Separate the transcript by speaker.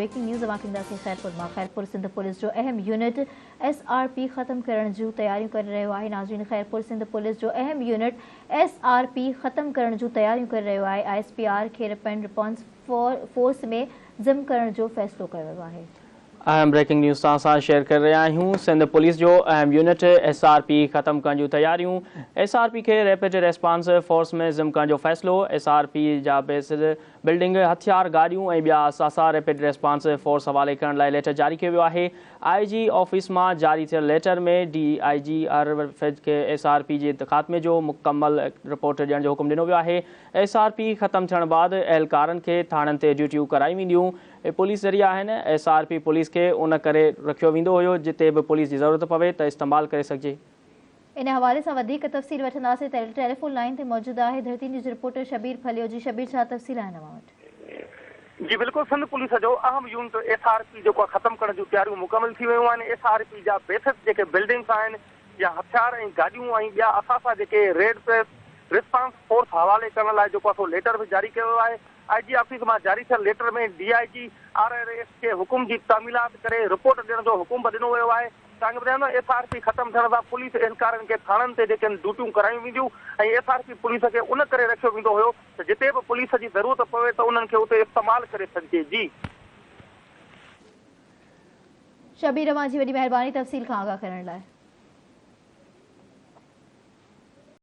Speaker 1: Breaking news ईंदासीं खैरपुर मां। Khairpur Sindh police जो अहम यूनिट SRP ख़त्म करण जूं तैयारियूं करे रहियो आहे। नाज़रीन, खैरपुर सिंध पुलिस जो अहम यूनिट SRP ख़त्म करण जूं तैयारियूं करे रहियो आहे। ISPR खे रैपिड रिस्पॉन्स फोर्स में ज़िम करण जो फ़ैसिलो कयो वियो आहे।
Speaker 2: अहम ब्रेकिंग न्यूज़ सां शेयर कर रहे आहियूं। सिंध पुलिस जो अहम यूनिट SRP ख़त्म करण जूं तैयारियूं। SRP खे रैपिड रिस्पॉन्स फोर्स में ज़िम करण जो फ़ैसिलो। SRP जा बेसिस बिल्डिंग, हथियार, गाॾियूं ऐं ॿिया असासा रैपिड रिस्पॉन्स फोर्स हवाले करण लाइ लेटर जारी कयो वियो आहे। IG ऑफिस मां जारी थियल लेटर में DIG अरफज खे SRP जे ख़ात्मे जो मुकमल रिपोर्ट ॾियण जो हुकुम ॾिनो वियो आहे। SRP ख़त्म थियण बाद एहलकारनि खे थाणनि ते ड्यूटियूं कराई वेंदियूं। पुलिस ज़रिया आहिनि। SRP पुलिस खे उन करे रखियो वेंदो हुयो जिते बि पुलिस जी ज़रूरत पवे त इस्तेमालु करे सघिजे।
Speaker 1: इन हवाले सां वधीक तफ़सील वठंदासीं। टेलीफोन लाइन ते मौजूद आहे धरती न्यूज़ रिपोर्टर शबीर फलियो जी। शबीर, छा तफ़सील आहे तव्हां वटि?
Speaker 3: जी बिल्कुलु, सिंध पुलिस जो अहम यूनिट SRP जेको ख़त्म करण जूं तैयारियूं मुकमल थी वियूं आहिनि। SRP जा बेसिस जेके बिल्डिंग्स आहिनि या हथियार ऐं गाॾियूं ऐं ॿिया असासा जेके रेड रिस्पॉन्स फोर्स हवाले करण लाइ जेको आहे लेटर बि जारी कयो आहे। IG ऑफिस मां जारी थियल लेटर में DIG RRS खे हुकुम जी तामीलात करे रिपोर्ट ॾियण जो हुकुम बि ॾिनो वियो आहे। तव्हांखे ॿुधायां SRP ख़त्म थियण सां पुलिस एहलकारनि खे थाणनि ते जेके ड्यूटियूं करायूं वेंदियूं ऐं SRP पुलिस खे उन करे रखियो वेंदो हुयो त जिते बि पुलिस जी ज़रूरत पवे त उन्हनि खे उते इस्तेमालु करे सघिजे। जी
Speaker 1: शबीर, तव्हांजी वॾी महिरबानी तफ़सील खां आगाह करण लाइ।